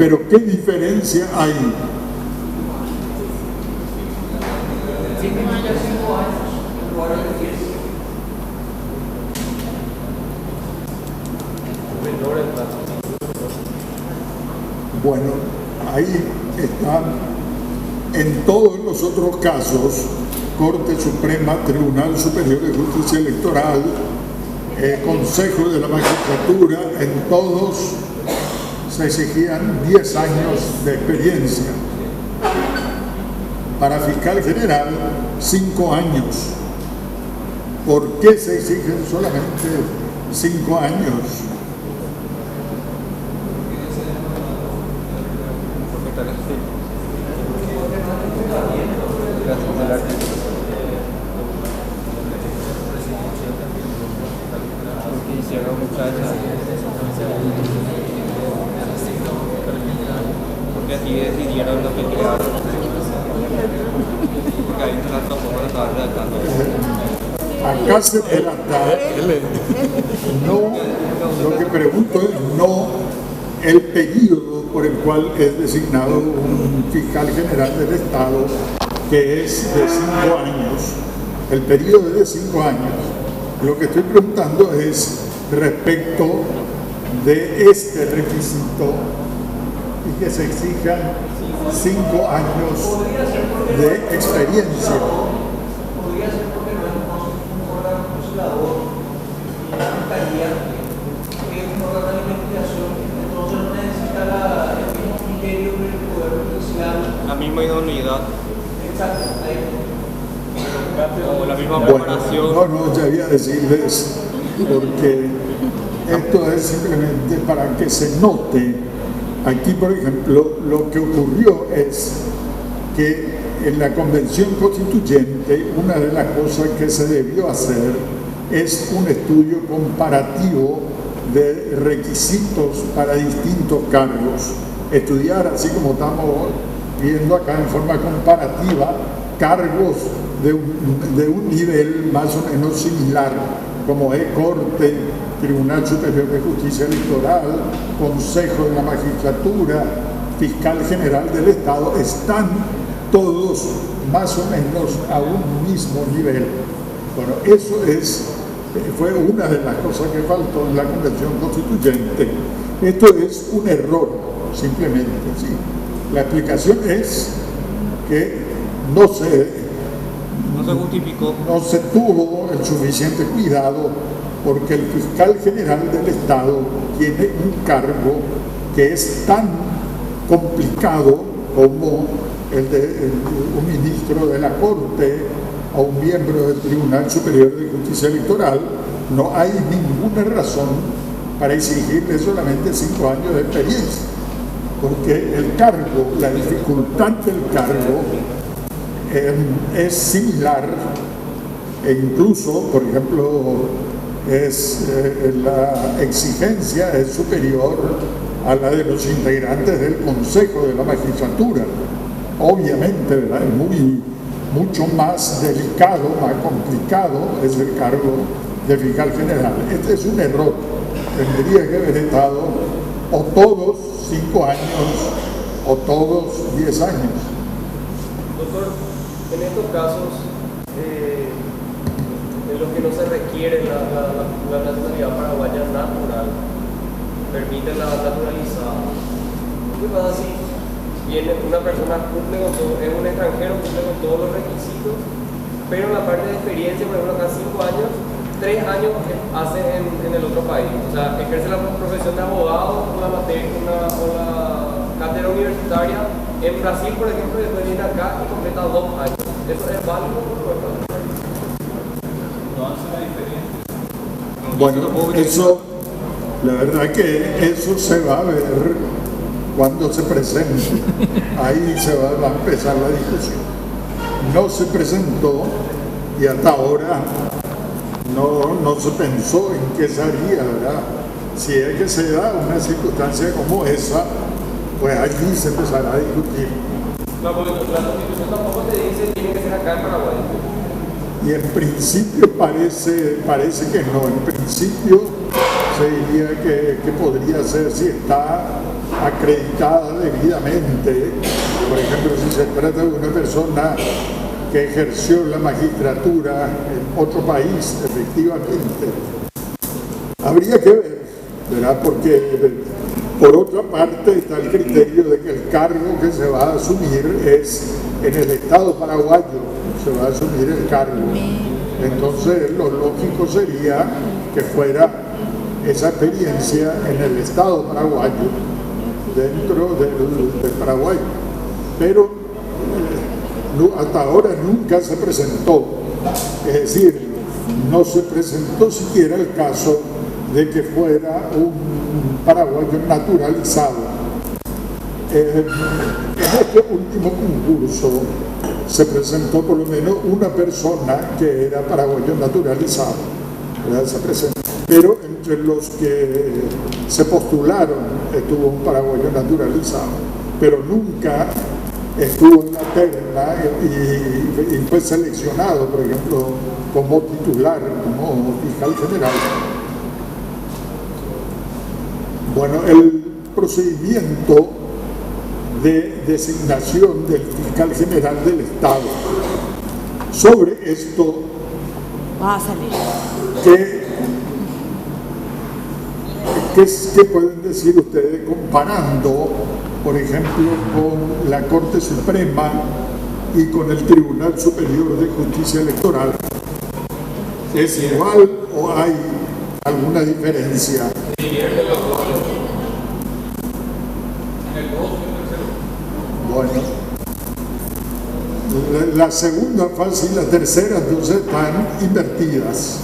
Pero ¿qué diferencia hay? 5 años en lugar de 10. Bueno, ahí está. En todos los otros casos, Corte Suprema, Tribunal Superior de Justicia Electoral, Consejo de la Magistratura, en todos se exigían 10 años de experiencia. Para fiscal general, 5 años. ¿Por qué se exigen solamente 5 años? Porque así decidieron lo que crearon. Porque hay un trato como lo estaban redactando. Acá se trata, no, lo que pregunto es no el periodo por el cual es designado un fiscal general del Estado, que es de 5 años. El periodo es de 5 años. Lo que estoy preguntando es respecto de este requisito y que se exijan 5 años de experiencia. Podría ser porque no es un órgano juzgador y la fiscalía, que es un órgano de investigación, entonces no necesita el mismo criterio que el Poder Judicial. La misma idoneidad. Exacto, ahí. O la misma Bueno, preparación. no, ya voy a decirles, porque esto es simplemente para que se note. Aquí, por ejemplo, lo que ocurrió es que en la Convención Constituyente, una de las cosas que se debió hacer es un estudio comparativo de requisitos para distintos cargos. Estudiar, así como estamos viendo acá en forma comparativa, cargos de un nivel más o menos similar, como es Corte, Tribunal Superior de Justicia Electoral, Consejo de la Magistratura, Fiscal General del Estado, están todos más o menos a un mismo nivel. Bueno, eso fue una de las cosas que faltó en la Convención Constituyente. Esto es un error, simplemente, ¿sí? La explicación es que no se justificó. No se tuvo el suficiente cuidado porque el fiscal general del Estado tiene un cargo que es tan complicado como el de un ministro de la Corte o un miembro del Tribunal Superior de Justicia Electoral. No hay ninguna razón para exigirle solamente 5 años de experiencia, porque el cargo, la dificultad del cargo es similar e incluso, por ejemplo, la exigencia es superior a la de los integrantes del Consejo de la Magistratura. Obviamente, ¿verdad? Es mucho más delicado, más complicado es el cargo de fiscal general. Este es un error. Tendría que haber estado o todos 5 años o todos 10 años. Doctor, en estos casos, en los que no se requiere la nacionalidad paraguaya natural, permite la naturalizada. ¿Qué pasa si viene una persona, cumple con todo, es un extranjero, cumple con todos los requisitos, pero en la parte de experiencia, por ejemplo, acá 5 años, 3 años hace en el otro país? O sea, ejerce la profesión de abogado con la cátedra universitaria en Brasil, por ejemplo, y después viene acá y completa 2 años. ¿Eso es válido? No hace la diferencia. Bueno, eso, la verdad que eso se va a ver cuando se presente. Ahí se va a empezar la discusión. No se presentó y hasta ahora no se pensó en qué se haría, ¿verdad? Si es que se da una circunstancia como esa, pues allí se empezará a discutir. La Constitución tampoco te dice tiene que ser acá en Paraguay. Y en principio parece que no. En principio se diría que podría ser, si está acreditada debidamente. Por ejemplo, si se trata de una persona que ejerció la magistratura en otro país, efectivamente, habría que ver, ¿verdad? Porque por otra parte está el criterio de que el cargo que se va a asumir es en el Estado paraguayo, se va a asumir el cargo. Entonces lo lógico sería que fuera esa experiencia en el Estado paraguayo, dentro del Paraguay. Pero hasta ahora nunca se presentó, es decir, no se presentó siquiera el caso de que fuera un paraguayo naturalizado. En este último concurso se presentó por lo menos una persona que era paraguayo naturalizado, ¿verdad? Se presentó. Pero entre los que se postularon estuvo un paraguayo naturalizado, pero nunca estuvo en la terna y fue seleccionado, por ejemplo, como titular, como fiscal general. Bueno, el procedimiento de designación del fiscal general del Estado. Sobre esto, ¿qué pueden decir ustedes comparando, por ejemplo, con la Corte Suprema y con el Tribunal Superior de Justicia Electoral? ¿Es igual o hay alguna diferencia? Bueno, la segunda fase y la tercera entonces están invertidas.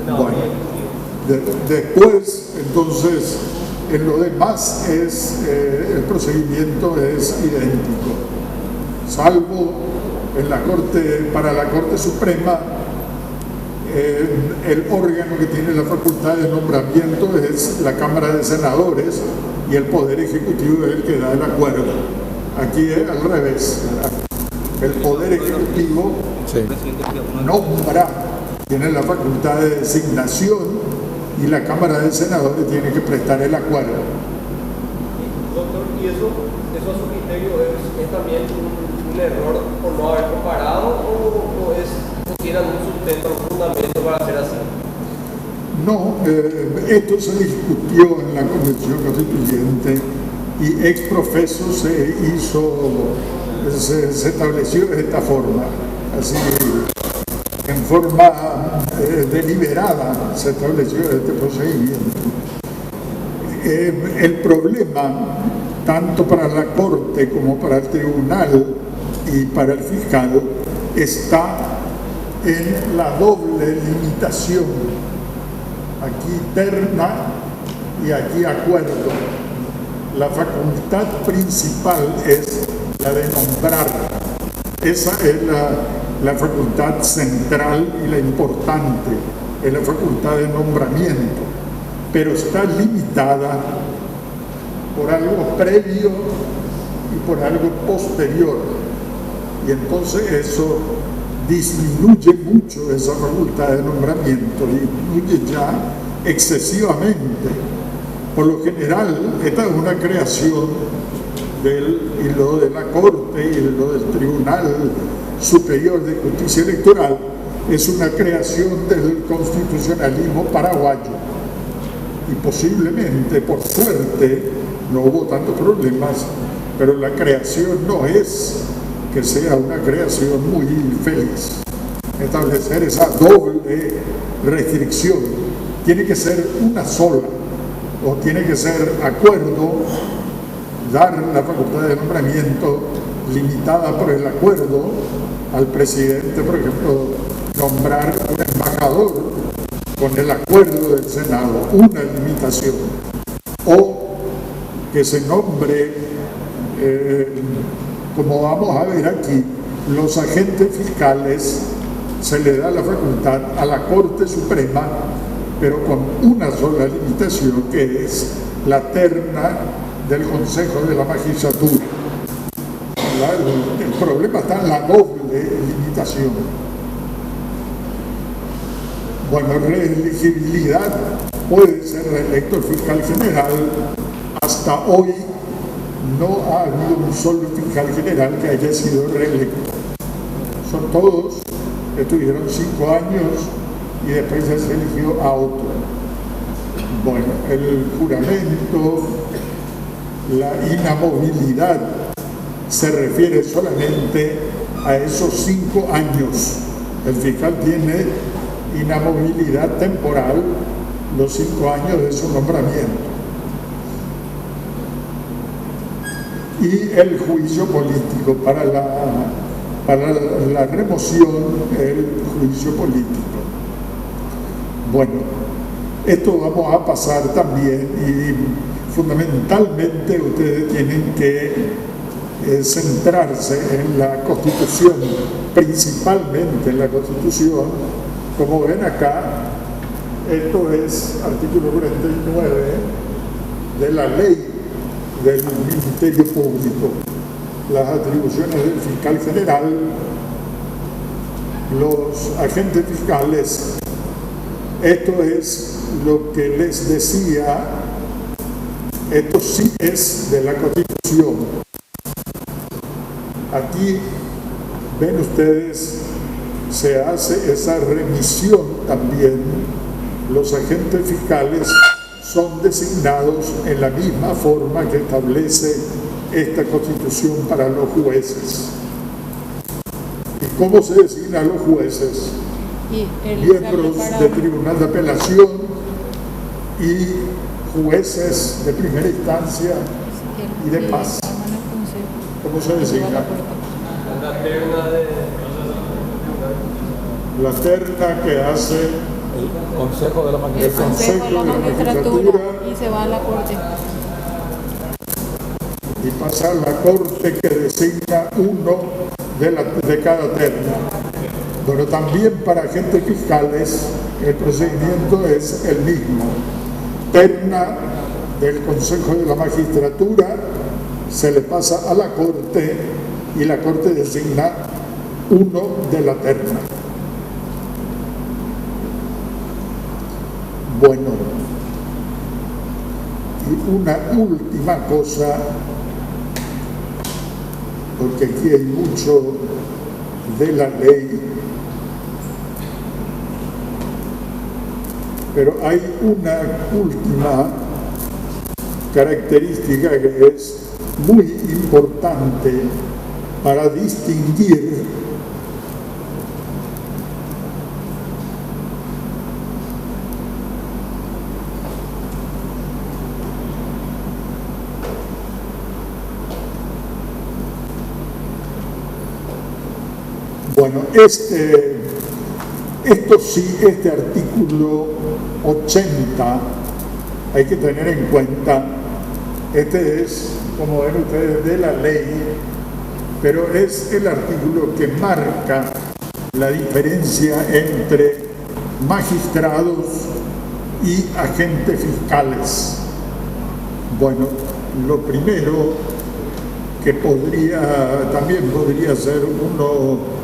Bueno, después entonces en lo demás el procedimiento es idéntico, salvo en la Corte, para la Corte Suprema, el órgano que tiene la facultad de nombramiento es la Cámara de Senadores y el Poder Ejecutivo es el que da el acuerdo. Aquí es al revés, ¿verdad? El Poder Ejecutivo nombra, tiene la facultad de designación y la Cámara de Senadores tiene que prestar el acuerdo. Doctor, ¿y eso a su criterio es también un error por no haber comparado o tiene algún sustento, algún fundamento para hacer así? No, esto se discutió en la Convención Constituyente y ex profeso se estableció de esta forma, así en forma deliberada se estableció este procedimiento. El problema, tanto para la Corte como para el Tribunal y para el fiscal, está en la doble limitación. Aquí terna y aquí acuerdo. La facultad principal es la de nombrar. Esa es la facultad central y la importante, es la facultad de nombramiento, pero está limitada por algo previo y por algo posterior. Y entonces eso disminuye mucho esa facultad de nombramiento, disminuye ya excesivamente. Por lo general, esta es una creación y lo de la Corte y lo del Tribunal Superior de Justicia Electoral es una creación del constitucionalismo paraguayo. Y posiblemente, por suerte, no hubo tantos problemas, pero la creación no es que sea una creación muy feliz. Establecer esa doble restricción tiene que ser una sola, o tiene que ser acuerdo, dar la facultad de nombramiento limitada por el acuerdo al presidente, por ejemplo, nombrar un embajador con el acuerdo del Senado, una limitación, o que se nombre, como vamos a ver aquí, los agentes fiscales, se le da la facultad a la Corte Suprema, pero con una sola limitación, que es la terna del Consejo de la Magistratura. El problema está en la doble limitación. Bueno, reelegibilidad, puede ser reelecto el fiscal general hasta hoy no ha habido un solo fiscal general que haya sido reelecto. Son todos, estuvieron 5 años y después ya se eligió a otro. Bueno, el juramento, la inamovilidad, se refiere solamente a esos 5 años. El fiscal tiene inamovilidad temporal los 5 años de su nombramiento. Y el juicio político, para la remoción, el juicio político. Bueno, esto vamos a pasar también, y fundamentalmente ustedes tienen que centrarse en la Constitución, principalmente en la Constitución. Como ven acá, esto es artículo 49 de la ley del Ministerio Público, las atribuciones del fiscal general. Los agentes fiscales, esto es lo que les decía, esto sí es de la Constitución. Aquí ven ustedes, se hace esa remisión también. Los agentes fiscales son designados en la misma forma que establece esta Constitución para los jueces. ¿Y cómo se designan los jueces? Miembros del Tribunal de Apelación y jueces de primera instancia y de paz. ¿Cómo se designa? La terna que hace el Consejo de la Magistratura. El Consejo de la Magistratura, y se va a la Corte. Y pasa a la Corte, que designa uno de cada terna. Bueno, también para agentes fiscales el procedimiento es el mismo. Terna del Consejo de la Magistratura se le pasa a la Corte y la Corte designa uno de la terna. Bueno, y una última cosa, porque aquí hay mucho de la ley, pero hay una última característica que es muy importante para distinguir bueno, esto sí, este artículo 80 hay que tener en cuenta. Este es, como ven ustedes, de la ley, pero es el artículo que marca la diferencia entre magistrados y agentes fiscales. Bueno, lo primero que también podría ser uno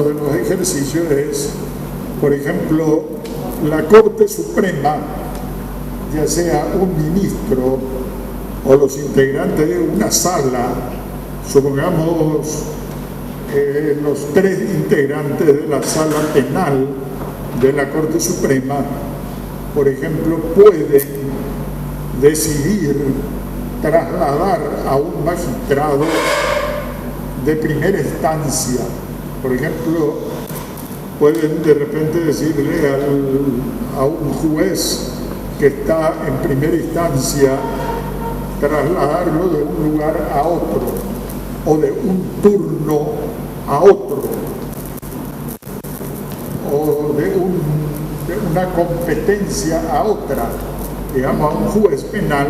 de los ejercicios es, por ejemplo, la Corte Suprema, ya sea un ministro o los integrantes de una sala, supongamos los 3 integrantes de la sala penal de la Corte Suprema, por ejemplo, pueden decidir trasladar a un magistrado de primera instancia. Por ejemplo, pueden de repente decirle a un juez que está en primera instancia, trasladarlo de un lugar a otro o de un turno a otro o de una competencia a otra. Digamos, a un juez penal